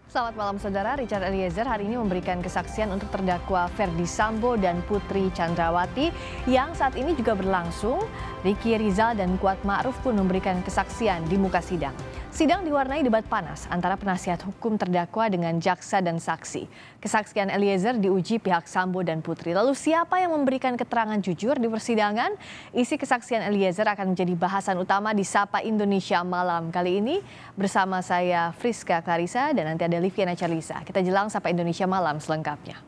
Selamat malam saudara, Richard Eliezer hari ini memberikan kesaksian untuk terdakwa Ferdy Sambo dan Putri Chandrawati yang saat ini juga berlangsung. Ricky Rizal dan Kuat Ma'ruf pun memberikan kesaksian di muka sidang. Sidang diwarnai debat panas antara penasihat hukum terdakwa dengan jaksa dan saksi. Kesaksian Eliezer diuji pihak Sambo dan Putri. Lalu siapa yang memberikan keterangan jujur di persidangan? Isi kesaksian Eliezer akan menjadi bahasan utama di Sapa Indonesia malam kali ini bersama saya Friska Clarissa dan nanti ada Liviana Charlisa. Kita jelang Sapa Indonesia malam selengkapnya.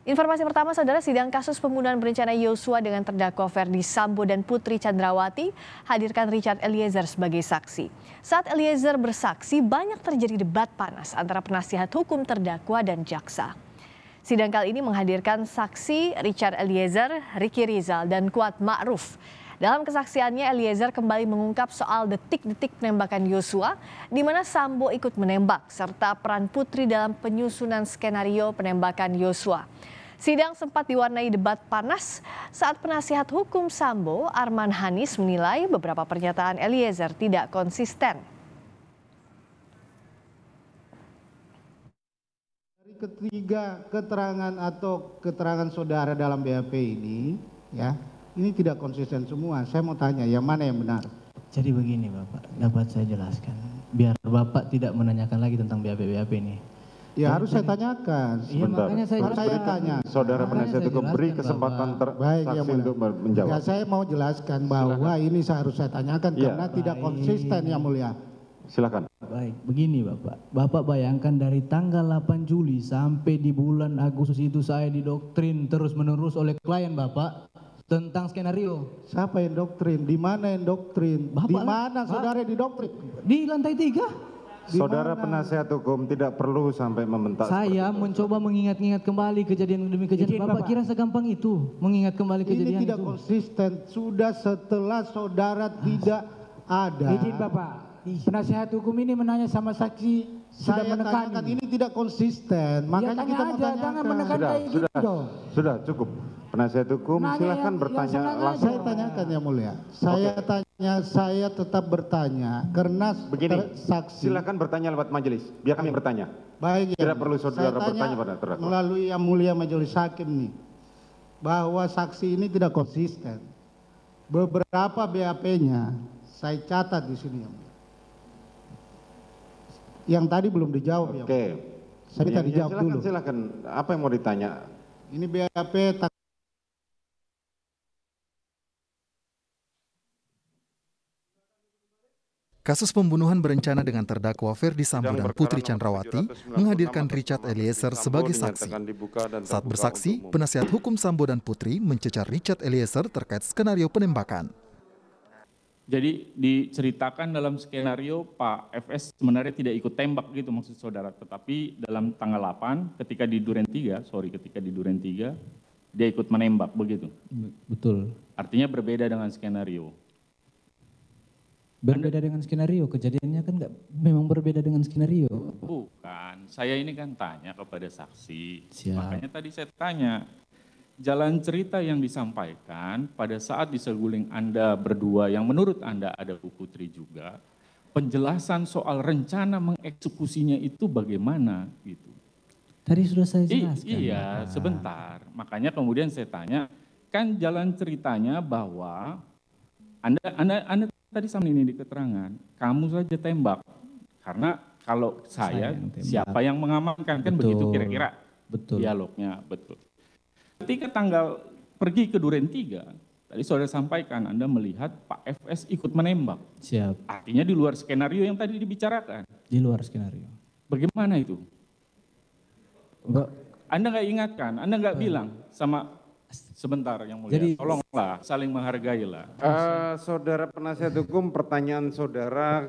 Informasi pertama, saudara, sidang kasus pembunuhan berencana Yosua dengan terdakwa Ferdy Sambo dan Putri Chandrawati hadirkan Richard Eliezer sebagai saksi. Saat Eliezer bersaksi, banyak terjadi debat panas antara penasihat hukum terdakwa dan jaksa. Sidang kali ini menghadirkan saksi Richard Eliezer, Ricky Rizal, dan Kuat Ma'ruf. Dalam kesaksiannya, Eliezer kembali mengungkap soal detik-detik penembakan Yosua, di mana Sambo ikut menembak, serta peran Putri dalam penyusunan skenario penembakan Yosua. Sidang sempat diwarnai debat panas saat penasihat hukum Sambo, Arman Hanis, menilai beberapa pernyataan Eliezer tidak konsisten. Dari ketiga keterangan atau keterangan saudara dalam BAP ini, ya, ini tidak konsisten semua. Saya mau tanya, yang mana yang benar? Jadi begini Bapak, dapat saya jelaskan. Biar Bapak tidak menanyakan lagi tentang BAP ini. Ya harus saya tanyakan. Iya, makanya saya harus saya tanya. Saudara penasihat hukum beri kesempatan saksi untuk menjawab. Ya, saya mau jelaskan bahwa ini harus saya tanyakan karena tidak konsisten, Yang Mulia. Silakan. Baik, begini Bapak. Bapak bayangkan dari tanggal 8 Juli sampai di bulan Agustus itu saya didoktrin terus-menerus oleh klien Bapak tentang skenario. Siapa yang doktrin? Di mana yang doktrin? Di mana saudara didoktrin? Di lantai 3. Saudara penasihat hukum tidak perlu sampai membentak. Saya mencoba mengingat-ingat kembali kejadian demi kejadian. Bapak kira segampang itu mengingat kembali kejadian itu? Ini tidak konsisten. Sudah setelah saudara tidak ada. Izin Bapak, penasihat hukum ini menanya sama saksi. Sudah menekan ini tidak konsisten. Makanya kita mau tanyakan. Jangan menekan kayak gitu dong. Sudah cukup. Penasihat hukum silakan bertanya langsung. Saya tanyakan, Yang Mulia. Saya tetap bertanya karena begini, saksi. silakan bertanya lewat majelis. Biar kami bertanya. Baik, ya. Tidak perlu saudara bertanya pada terdakwa. Melalui Yang Mulia Majelis Hakim nih, bahwa saksi ini tidak konsisten. Beberapa BAP-nya saya catat di sini, Yang Mulia. Yang tadi belum dijawab. Oke. Ya. Saya minta dijawab dulu. Silakan. Apa yang mau ditanya? Ini BAP Kasus pembunuhan berencana dengan terdakwa Ferdy Sambo dan Putri Chandrawati menghadirkan Richard Eliezer sebagai saksi. Saat bersaksi, penasihat hukum Sambo dan Putri mencecar Richard Eliezer terkait skenario penembakan. Jadi diceritakan dalam skenario Pak FS sebenarnya tidak ikut tembak gitu maksud saudara. Tetapi dalam tanggal 8 ketika di Duren 3, dia ikut menembak begitu. Betul. Artinya berbeda dengan skenario. Berbeda dengan skenario, kejadiannya kan memang berbeda dengan skenario. Bukan, saya ini kan tanya kepada saksi. Siap. Makanya tadi saya tanya, jalan cerita yang disampaikan pada saat di seguling Anda berdua yang menurut Anda ada Bu Putri juga, penjelasan soal rencana mengeksekusinya itu bagaimana gitu. Tadi sudah saya jelaskan. Iya, sebentar. Makanya kemudian saya tanya, kan jalan ceritanya bahwa Anda tadi sama ini di keterangan, kamu saja tembak. Karena kalau saya siapa yang mengamankan, kan begitu kira-kira dialognya, betul. Ketika tanggal pergi ke Duren 3, tadi saudara sampaikan Anda melihat Pak FS ikut menembak. Siap. Artinya di luar skenario yang tadi dibicarakan. Di luar skenario. Bagaimana itu? Enggak. Anda nggak ingatkan, Anda nggak bilang sama sebentar Yang Mulia, jadi, tolonglah saling menghargailah. Saudara penasihat hukum, pertanyaan saudara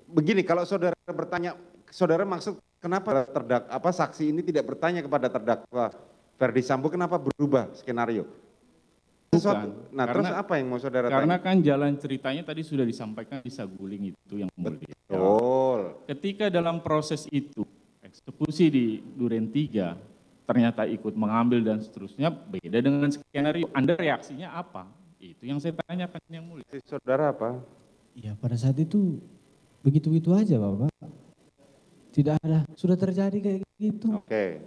begini, kalau saudara bertanya, saudara maksud kenapa saksi ini tidak bertanya kepada terdakwa Ferdy Sambo, kenapa berubah skenario? Bukan, nah terus apa yang mau saudara karena tanya? kan jalan ceritanya tadi sudah disampaikan di saguling itu Yang Mulia. Betul. Ketika dalam proses itu eksekusi di Duren 3 ternyata ikut mengambil dan seterusnya, beda dengan skenario. Anda reaksinya apa? Itu yang saya tanyakan Yang Mulia. Saudara apa? Ya pada saat itu begitu-begitu aja Bapak. Tidak ada, sudah terjadi kayak gitu. Oke.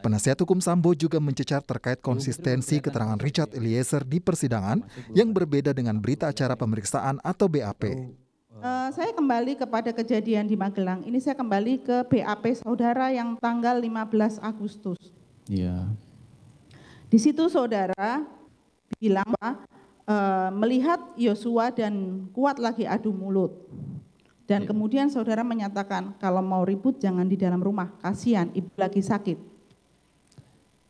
Penasihat hukum Sambo juga mencecar terkait konsistensi keterangan Richard Eliezer di persidangan yang berbeda dengan berita acara pemeriksaan atau BAP. Saya kembali kepada kejadian di Magelang. Ini saya kembali ke BAP saudara yang tanggal 15 Agustus. Iya. Di situ saudara bilang melihat Yosua dan Kuat lagi adu mulut. Dan kemudian saudara menyatakan kalau mau ribut jangan di dalam rumah, kasihan ibu lagi sakit.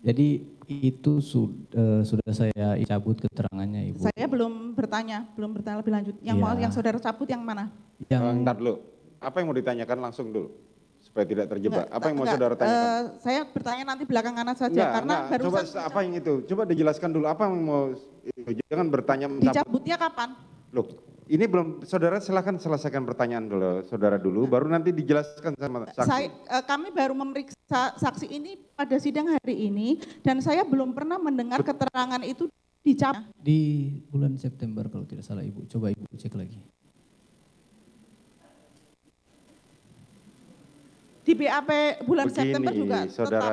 Jadi itu sudah saya cabut keterangannya Ibu. Saya belum bertanya lebih lanjut. Yang mau yang saudara cabut yang mana? Bentar dulu. Apa yang mau ditanyakan langsung dulu supaya tidak terjebak. Apa yang mau saudara tanyakan? Saya bertanya nanti belakangan saja karena barusan. Coba apa yang itu? Coba dijelaskan dulu apa yang mau itu. Jangan bertanya. Dicabutnya kapan? Loh, ini belum. Saudara silakan selesaikan pertanyaan dulu, saudara dulu, baru nanti dijelaskan sama saksi. Kami baru memeriksa saksi ini pada sidang hari ini dan saya belum pernah mendengar keterangan itu dicabut. Di bulan September kalau tidak salah Ibu. Coba Ibu cek lagi. Di BAP bulan Begini, September juga saudara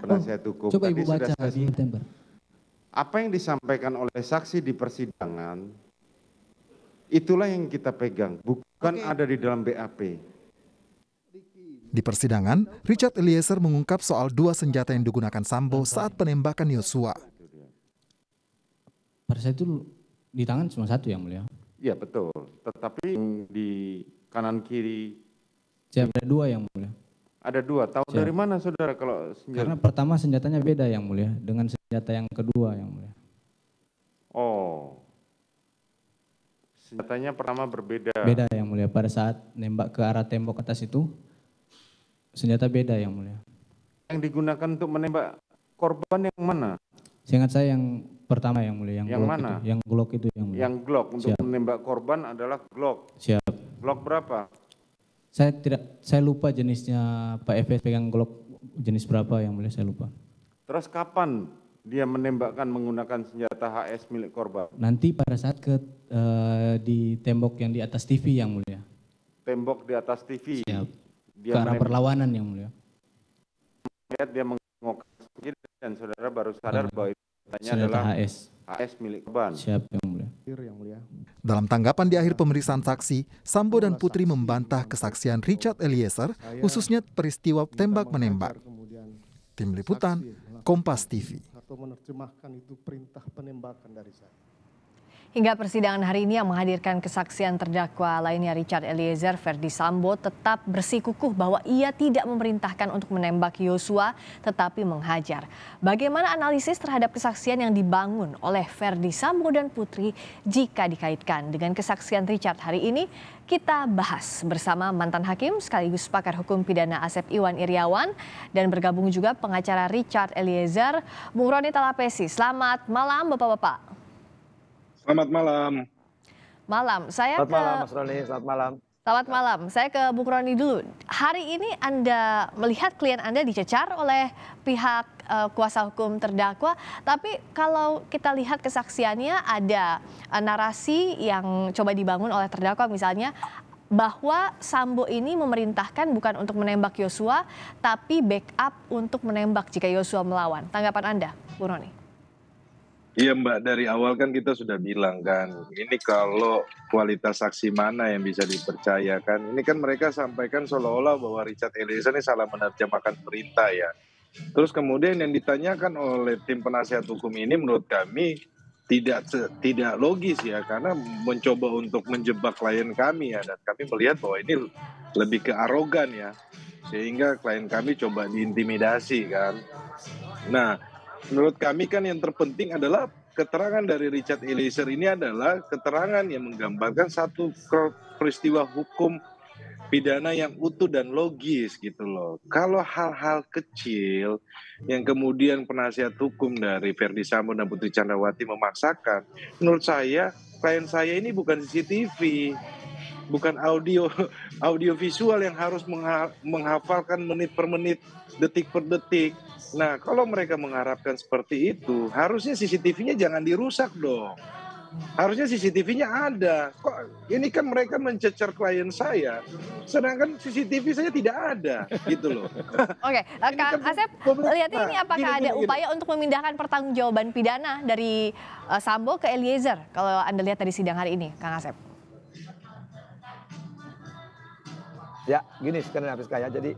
penasihat hukum. Coba Ibu baca di September. Apa yang disampaikan oleh saksi di persidangan, itulah yang kita pegang, bukan ada di dalam BAP. Di persidangan, Richard Eliezer mengungkap soal 2 senjata yang digunakan Sambo saat penembakan Yosua. Pada saat itu di tangan cuma 1 yang mulia. Iya betul, tetapi di kanan kiri. Siap, ada 2 yang mulia. Ada 2, tahu dari mana saudara kalau senjata? Karena pertama senjatanya beda yang mulia dengan senjata yang kedua yang mulia. Oh, senjatanya pertama berbeda. Beda yang mulia, pada saat nembak ke arah tembok atas itu, senjata beda yang mulia. Yang digunakan untuk menembak korban yang mana? Seingat saya yang pertama yang mulia, yang Glock mana? Itu, yang Glock itu yang mulia. Yang Glock, untuk menembak korban adalah Glock. Siap. Glock berapa? Saya lupa jenisnya Pak FS pegang Glock jenis berapa yang mulia, saya lupa. Terus kapan dia menembakkan menggunakan senjata HS milik korban? Nanti pada saat di tembok yang di atas TV yang mulia. Tembok di atas TV. Siap. Dia ke arah perlawanan yang mulia. Lihat dia mengokok dan saudara baru sadar bahwa itu adalah HS milik korban. Siap yang mulia. Dalam tanggapan di akhir pemeriksaan saksi, Sambo dan Putri membantah kesaksian Richard Eliezer, khususnya peristiwa tembak-menembak. Tim Liputan, Kompas TV. Hingga persidangan hari ini yang menghadirkan kesaksian terdakwa lainnya Richard Eliezer, Ferdi Sambo tetap bersikukuh bahwa ia tidak memerintahkan untuk menembak Yosua tetapi menghajar. Bagaimana analisis terhadap kesaksian yang dibangun oleh Ferdi Sambo dan Putri jika dikaitkan dengan kesaksian Richard hari ini? Kita bahas bersama mantan hakim sekaligus pakar hukum pidana Asep Iwan Iriawan dan bergabung juga pengacara Richard Eliezer, Bung Roni Talapesi. Selamat malam Bapak-Bapak. Selamat malam. Selamat malam Mas Roni, selamat malam. Selamat malam, saya ke Bung Roni dulu. Hari ini Anda melihat klien Anda dicecar oleh pihak kuasa hukum terdakwa, tapi kalau kita lihat kesaksiannya ada narasi yang coba dibangun oleh terdakwa, misalnya bahwa Sambo ini memerintahkan bukan untuk menembak Yosua, tapi backup untuk menembak jika Yosua melawan. Tanggapan Anda, Bung Roni? Iya Mbak, dari awal kan kita sudah bilang kan, ini kalau kualitas saksi mana yang bisa dipercayakan. Ini kan mereka sampaikan seolah-olah bahwa Richard Eliezer ini salah menerjemahkan perintah ya. Terus kemudian yang ditanyakan oleh tim penasihat hukum ini menurut kami tidak logis ya, karena mencoba untuk menjebak klien kami ya. Dan kami melihat bahwa ini lebih ke arogan ya, sehingga klien kami coba diintimidasi kan. Nah, menurut kami kan yang terpenting adalah keterangan dari Richard Eliezer ini adalah keterangan yang menggambarkan satu peristiwa hukum pidana yang utuh dan logis gitu loh. Kalau hal-hal kecil yang kemudian penasihat hukum dari Ferdi Sambo dan Putri Candrawati memaksakan, menurut saya klien saya ini bukan CCTV, bukan audio visual yang harus menghafalkan menit per menit, detik per detik. Nah, kalau mereka mengharapkan seperti itu, harusnya CCTV-nya jangan dirusak dong. Harusnya CCTV-nya ada. Kok ini kan mereka mencecer klien saya, sedangkan CCTV saya tidak ada, gitu loh. Oke, Kang Asep, lihatnya ini apakah ada upaya untuk memindahkan pertanggungjawaban pidana dari Sambo ke Eliezer? Kalau Anda lihat dari sidang hari ini, Kang Asep. Ya, gini sebenarnya Friska ya. Jadi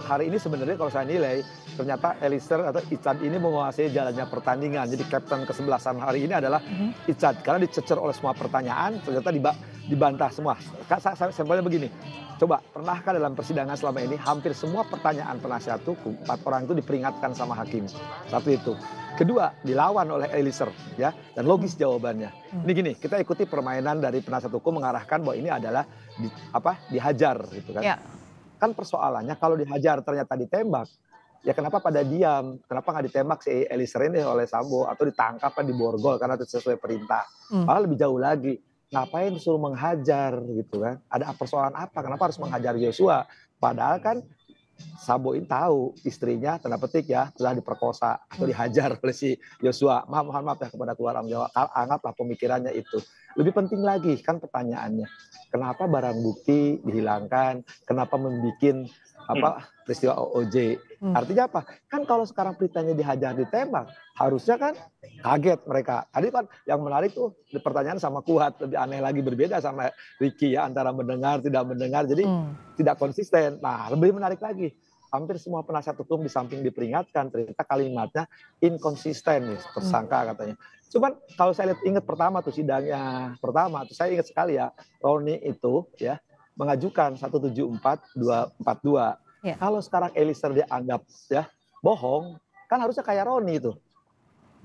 hari ini sebenarnya kalau saya nilai ternyata Eliezer atau Ichad ini menguasai jalannya pertandingan. Jadi kapten kesebelasan hari ini adalah Ichad karena dicecer oleh semua pertanyaan ternyata dibantah semua. Sampelnya begini. Coba, pernahkah dalam persidangan selama ini hampir semua pertanyaan penasihat hukum 4 orang itu diperingatkan sama hakim. Satu itu. Kedua, dilawan oleh Eliezer ya, dan logis jawabannya. Ini gini, kita ikuti permainan dari penasihat hukum mengarahkan bahwa ini adalah dihajar gitu kan. Ya. Kan persoalannya kalau dihajar ternyata ditembak, ya kenapa pada diam? Kenapa nggak ditembak si Eliezer ini oleh Sambo atau ditangkap kan diborgol karena itu sesuai perintah. Malah lebih jauh lagi, ngapain disuruh menghajar gitu kan? Ada persoalan apa? Kenapa harus menghajar Joshua? Padahal kan Sambo ini tahu istrinya tanda petik ya telah diperkosa atau dihajar oleh si Joshua. Mohon maaf ya kepada keluarga Jawa. Anggaplah pemikirannya itu. Lebih penting lagi kan pertanyaannya, kenapa barang bukti dihilangkan? Kenapa membuat peristiwa OOJ? Artinya apa? Kan kalau sekarang beritanya dihajar ditembak, harusnya kan kaget mereka. Tadi kan yang menarik tuh pertanyaan sama Kuat, lebih aneh lagi berbeda sama Ricky ya, antara mendengar tidak mendengar, jadi tidak konsisten. Nah, lebih menarik lagi, hampir semua penasihat hukum di samping diperingatkan, ternyata kalimatnya inkonsisten nih, tersangka katanya. Cuman kalau saya ingat pertama tuh sidangnya pertama tuh saya ingat sekali ya, Roni itu ya mengajukan 174-242. Ya. Kalau sekarang Eliezer dianggap ya bohong, kan harusnya kayak Roni itu.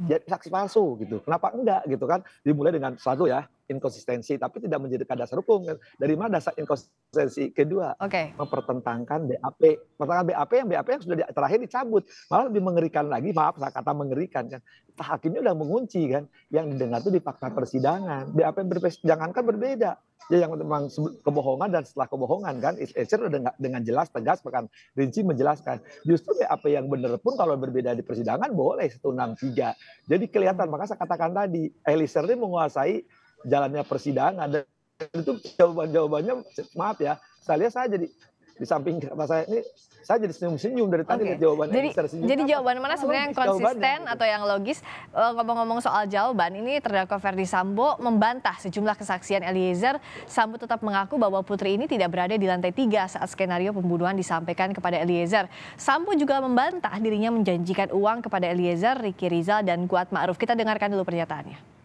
Ya, saksi palsu gitu. Kenapa enggak gitu kan? Dimulai dengan satu ya, inkonsistensi tapi tidak menjadikan dasar hukum. Dari mana dasar inkonsistensi? Kedua, mempertentangkan BAP. Pertentangkan BAP yang sudah terakhir dicabut. Malah lebih mengerikan lagi, maaf saya kata mengerikan kan. Hakimnya udah mengunci kan. Yang didengar itu di fakta persidangan. BAP persidangan kan berbeda. Ya yang memang kebohongan dan setelah kebohongan kan. Eliezer dengan jelas, tegas, bahkan rinci menjelaskan. Justru BAP yang benar pun kalau berbeda di persidangan boleh 163. Jadi kelihatan, maka saya katakan tadi, Eliezer ini menguasai jalannya persidangan dan itu jawabannya maaf ya, saya lihat saya jadi di samping kata saya ini saya jadi senyum-senyum dari tadi lihat jawabannya. Jadi jawaban mana sebenarnya yang konsisten atau yang logis? Ngomong-ngomong soal jawaban, ini terdakwa Ferdy Sambo membantah sejumlah kesaksian Eliezer. Sambo tetap mengaku bahwa Putri ini tidak berada di lantai 3 saat skenario pembunuhan disampaikan kepada Eliezer. Sambo juga membantah dirinya menjanjikan uang kepada Eliezer, Ricky Rizal dan Kuat Ma'ruf. Kita dengarkan dulu pernyataannya.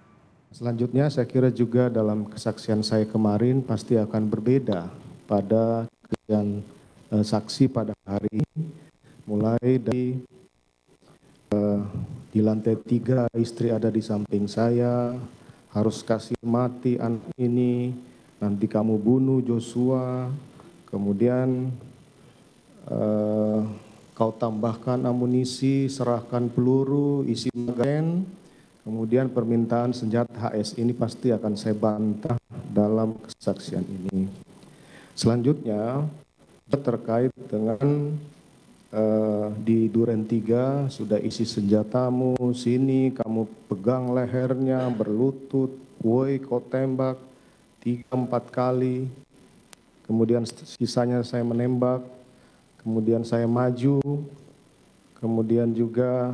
Selanjutnya saya kira juga dalam kesaksian saya kemarin pasti akan berbeda pada kesaksian saksi pada hari ini, mulai dari di lantai 3 istri ada di samping saya, harus kasih mati anak ini, nanti kamu bunuh Joshua, kemudian kau tambahkan amunisi, serahkan peluru, isi magazen. Kemudian permintaan senjata HS ini pasti akan saya bantah dalam kesaksian ini. Selanjutnya terkait dengan di Duren 3 sudah isi senjatamu, sini kamu pegang lehernya, berlutut, woi kau tembak 3-4 kali. Kemudian sisanya saya menembak, kemudian saya maju. Kemudian juga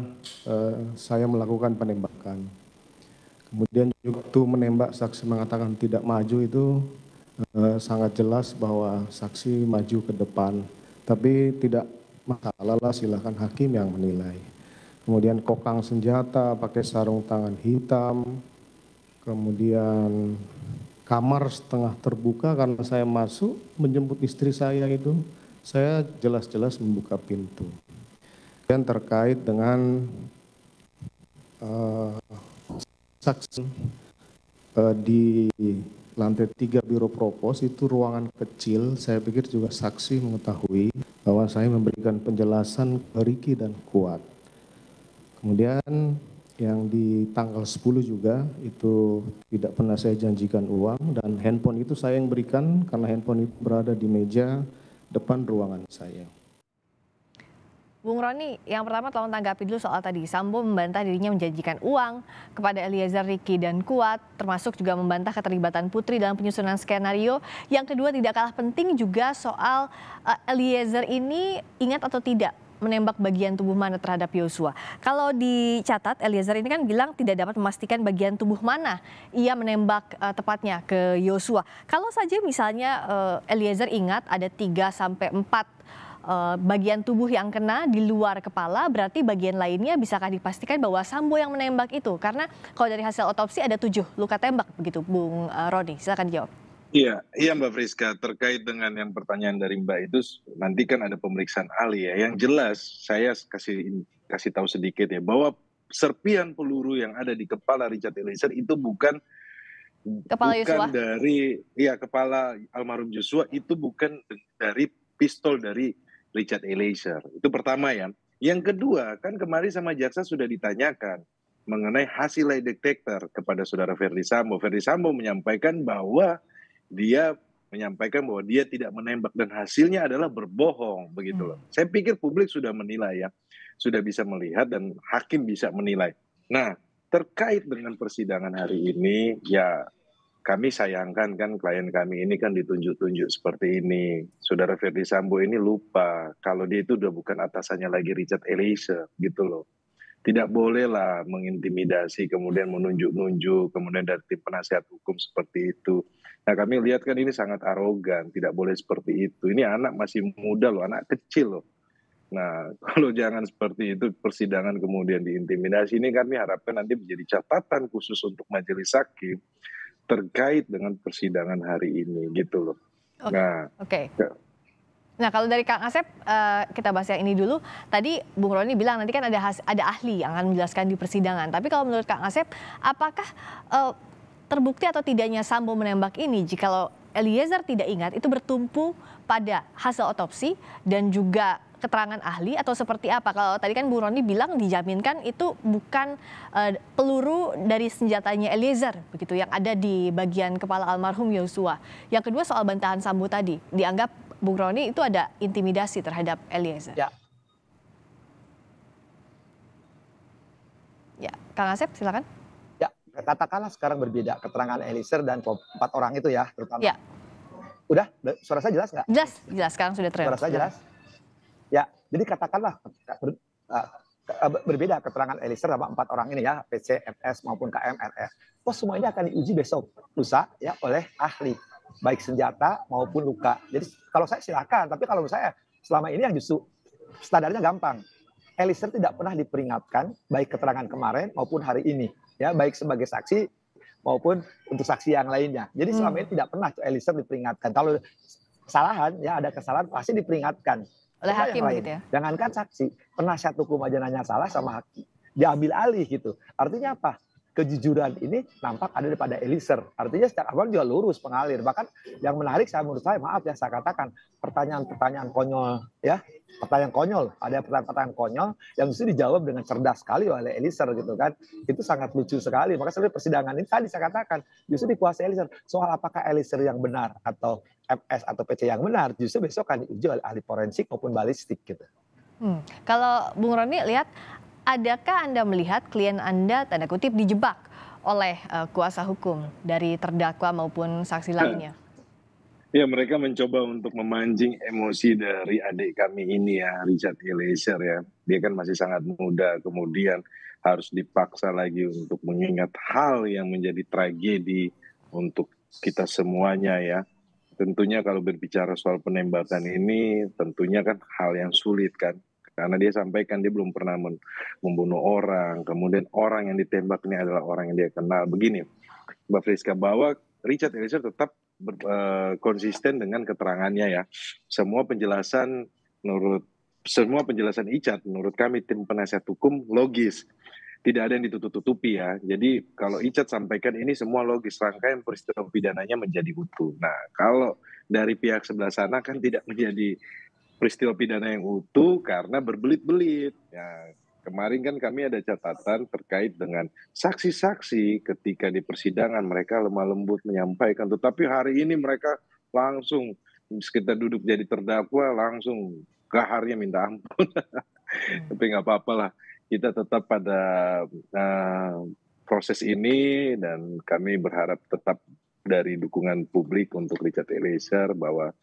saya melakukan penembakan. Kemudian juga waktu menembak saksi mengatakan tidak maju itu sangat jelas bahwa saksi maju ke depan. Tapi tidak masalah lah, silakan hakim yang menilai. Kemudian kokang senjata pakai sarung tangan hitam. Kemudian kamar setengah terbuka karena saya masuk menjemput istri saya itu. Saya jelas-jelas membuka pintu. Dan terkait dengan saksi di lantai 3 Biro Propos itu ruangan kecil, saya pikir juga saksi mengetahui bahwa saya memberikan penjelasan ke Ricky dan Kuat. Kemudian yang di tanggal 10 juga itu tidak pernah saya janjikan uang dan handphone itu saya yang berikan karena handphone itu berada di meja depan ruangan saya. Bung Roni, yang pertama tolong tanggapi dulu soal tadi. Sambo membantah dirinya menjanjikan uang kepada Eliezer, Ricky, dan Kuat, termasuk juga membantah keterlibatan Putri dalam penyusunan skenario. Yang kedua tidak kalah penting juga soal Eliezer ini ingat atau tidak menembak bagian tubuh mana terhadap Yosua. Kalau dicatat, Eliezer ini kan bilang tidak dapat memastikan bagian tubuh mana ia menembak tepatnya ke Yosua. Kalau saja misalnya Eliezer ingat ada 3 sampai 4 bagian tubuh yang kena di luar kepala, berarti bagian lainnya bisakah dipastikan bahwa Sambo yang menembak itu? Karena kalau dari hasil otopsi ada 7 luka tembak begitu, Bung Roni. Silakan jawab. Iya, Mbak Friska, terkait dengan yang pertanyaan dari Mbak itu, nanti kan ada pemeriksaan ahli ya. Yang jelas saya kasih tahu sedikit ya, bahwa serpian peluru yang ada di kepala Richard Eliezer itu bukan Yosua? dari kepala almarhum Joshua, itu bukan dari pistol dari Richard Eliezer. Itu pertama ya. Yang kedua, kan kemarin sama jaksa sudah ditanyakan mengenai hasil lie detector kepada saudara Ferdy Sambo. Ferdy Sambo menyampaikan bahwa dia tidak menembak dan hasilnya adalah berbohong, begitu loh. Saya pikir publik sudah menilai ya, sudah bisa melihat dan hakim bisa menilai. Nah, terkait dengan persidangan hari ini ya, kami sayangkan kan klien kami ini kan ditunjuk-tunjuk seperti ini. Saudara Ferdy Sambo ini lupa kalau dia itu udah bukan atasannya lagi Richard Eliezer, gitu loh. Tidak bolehlah mengintimidasi, kemudian menunjuk-nunjuk, kemudian dari tim penasihat hukum seperti itu. Nah, kami lihat kan ini sangat arogan, tidak boleh seperti itu. Ini anak masih muda loh, anak kecil loh. Nah, kalau jangan seperti itu persidangan kemudian diintimidasi, ini kami harapkan nanti menjadi catatan khusus untuk majelis hakim terkait dengan persidangan hari ini, gitu loh. Oke. Nah, kalau dari Kang Asep, kita bahas yang ini dulu. Tadi Bung Roni bilang nanti kan ada ahli yang akan menjelaskan di persidangan. Tapi kalau menurut Kang Asep, apakah terbukti atau tidaknya Sambo menembak ini jikalau Eliezer tidak ingat itu bertumpu pada hasil otopsi dan juga keterangan ahli atau seperti apa? Kalau tadi kan Bung Roni bilang dijaminkan itu bukan peluru dari senjatanya Eliezer begitu yang ada di bagian kepala almarhum Yosua. Yang kedua soal bantahan Sambo tadi, dianggap Bung Roni itu ada intimidasi terhadap Eliezer. Ya, Kang Asep silakan. Ya, katakanlah sekarang berbeda keterangan Eliezer dan 4 orang itu ya, terutama. Ya. Udah, suara saya jelas nggak? Jelas, sekarang sudah terdengar. Suara saya jelas? Ya, jadi katakanlah berbeda keterangan Eliezer sama 4 orang ini ya, PC, MS maupun KM, RR. Semua ini akan diuji besok lusa ya oleh ahli, baik senjata maupun luka. Jadi kalau saya silakan, tapi kalau saya selama ini yang justru standarnya gampang. Eliezer tidak pernah diperingatkan baik keterangan kemarin maupun hari ini, ya baik sebagai saksi maupun untuk saksi yang lainnya. Jadi selama ini tidak pernah Eliezer diperingatkan. Kalau kesalahan ya ada kesalahan pasti diperingatkan oleh hakim gitu ya. Jangankan saksi, penasihat hukum aja nanya salah sama hakim, diambil alih gitu. Artinya apa? Kejujuran ini nampak ada daripada Eliezer. Artinya secara awal juga lurus pengalir. Bahkan yang menarik menurut saya, maaf ya saya katakan, pertanyaan-pertanyaan konyol ya. Pertanyaan konyol, ada pertanyaan-pertanyaan konyol yang justru dijawab dengan cerdas sekali oleh Eliezer gitu kan. Itu sangat lucu sekali. Maka sebenarnya persidangan ini tadi saya katakan justru dikuasai Eliezer. Soal apakah Eliezer yang benar atau MS atau PC yang benar, justru besok akan diuji oleh ahli forensik maupun balistik gitu. Kalau Bung Roni lihat, adakah Anda melihat klien Anda tanda kutip dijebak oleh kuasa hukum dari terdakwa maupun saksi lainnya? Ya, mereka mencoba untuk memancing emosi dari adik kami ini ya, Richard Eliezer ya. Dia kan masih sangat muda, kemudian harus dipaksa lagi untuk mengingat hal yang menjadi tragedi untuk kita semuanya ya. Tentunya kalau berbicara soal penembakan ini, tentunya kan hal yang sulit kan. Karena dia sampaikan dia belum pernah membunuh orang, kemudian orang yang ditembak ini adalah orang yang dia kenal. Begini, Mbak Friska, bahwa Richard Eliezer tetap konsisten dengan keterangannya ya. Semua penjelasan Richard menurut kami tim penasihat hukum logis. Tidak ada yang ditutup-tutupi ya. Jadi kalau Richard sampaikan ini semua logis, rangkaian peristiwa pidananya menjadi utuh. Nah, kalau dari pihak sebelah sana kan tidak menjadi peristiwa pidana yang utuh karena berbelit-belit. Ya, kemarin kan kami ada catatan terkait dengan saksi-saksi ketika di persidangan mereka lemah lembut menyampaikan. Tetapi hari ini mereka langsung kita duduk jadi terdakwa langsung gaharnya minta ampun. Tapi nggak apa-apa lah, kita tetap pada proses ini dan kami berharap tetap dari dukungan publik untuk Richard Eliezer bahwa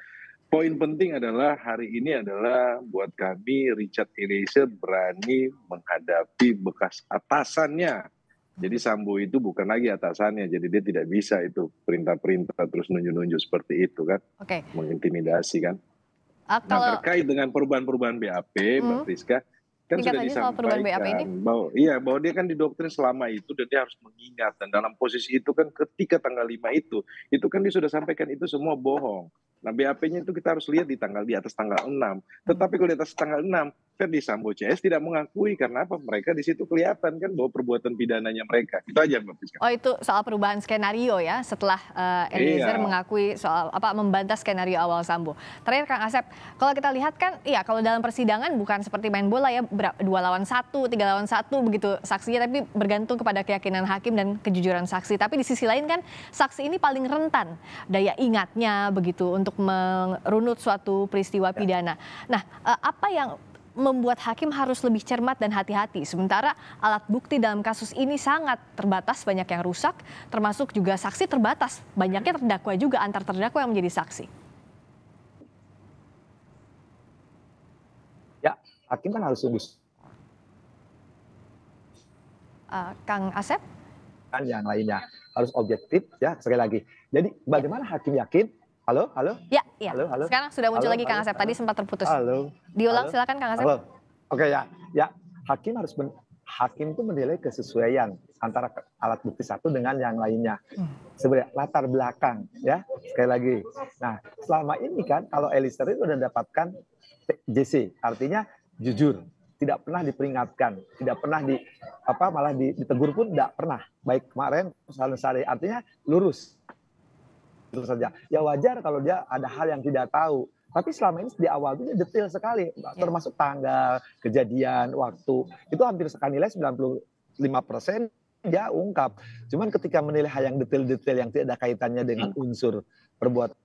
poin penting adalah hari ini adalah buat kami Richard Eliezer berani menghadapi bekas atasannya. Jadi Sambo itu bukan lagi atasannya, jadi dia tidak bisa itu perintah-perintah terus nunjuk-nunjuk seperti itu kan, mengintimidasi kan. Nah, terkait dengan perubahan-perubahan BAP, Mbak Priska, kan sudah disampaikan bahwa dia kan didoktrin selama itu dan dia harus mengingat, dan dalam posisi itu kan ketika tanggal 5 itu kan dia sudah sampaikan itu semua bohong. Nah BAP-nya itu kita harus lihat di atas tanggal 6. Tetapi kalau di atas tanggal 6, Ferdi Sambo CS tidak mengakui karena apa? Mereka di situ kelihatan kan bahwa perbuatan pidananya mereka. Itu aja Mbak Priska. Oh itu soal perubahan skenario ya setelah Eliezer mengakui soal membantah skenario awal Sambo. Terakhir Kang Asep, kalau kita lihat kan kalau dalam persidangan bukan seperti main bola ya 2 lawan 1, 3 lawan 1 begitu saksinya, tapi bergantung kepada keyakinan hakim dan kejujuran saksi. Tapi di sisi lain kan saksi ini paling rentan daya ingatnya begitu untuk merunut suatu peristiwa pidana. Nah, apa yang membuat hakim harus lebih cermat dan hati-hati? Sementara alat bukti dalam kasus ini sangat terbatas, banyak yang rusak, termasuk juga saksi terbatas. Banyaknya terdakwa juga, antar terdakwa yang menjadi saksi. Ya, hakim kan harus sungguh. Kang Asep? Kan yang lainnya harus objektif ya, sekali lagi. Jadi bagaimana hakim yakin? Halo? Ya. Halo. Sekarang sudah muncul lagi Kang Asep. Tadi sempat terputus. Diulang silakan Kang Asep. Oke ya. Hakim itu menilai kesesuaian antara alat bukti satu dengan yang lainnya. Sebenarnya latar belakang ya. Sekali lagi. Nah, selama ini kan kalau Eliezer itu sudah dapatkan JC, artinya jujur, tidak pernah diperingatkan, tidak pernah malah ditegur pun tidak pernah. Baik kemarin Sari artinya lurus. Itu saja. Ya wajar kalau dia ada hal yang tidak tahu. Tapi selama ini di awal itu detail sekali, termasuk tanggal, kejadian, waktu. Itu hampir sekali nilai 95% dia ungkap. Cuman ketika menilai hal yang detail-detail yang tidak ada kaitannya dengan unsur perbuatan,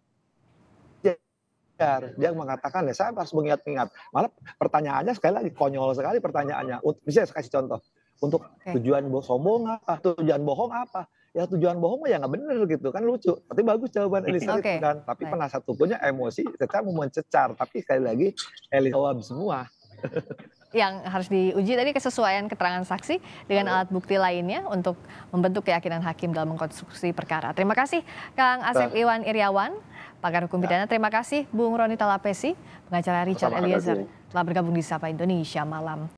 dia mengatakan, saya harus mengingat-ingat. Malah pertanyaannya sekali lagi konyol sekali pertanyaannya. Bisa saya kasih contoh. Untuk tujuan sombong apa? Tujuan bohong apa? Ya tujuan bohong ya nggak bener gitu kan, lucu. Tapi bagus jawaban Eliezer itu kan. Tapi penasihat hukumnya emosi, cecar mau mencecar. Tapi sekali lagi Eliezer jawab semua. Yang harus diuji tadi kesesuaian keterangan saksi dengan alat bukti lainnya untuk membentuk keyakinan hakim dalam mengkonstruksi perkara. Terima kasih Kang Asep Iwan Iriawan, pakar hukum pidana. Terima kasih Bung Roni Talapesi, pengacara Richard Eliezer telah bergabung di Sapa Indonesia Malam.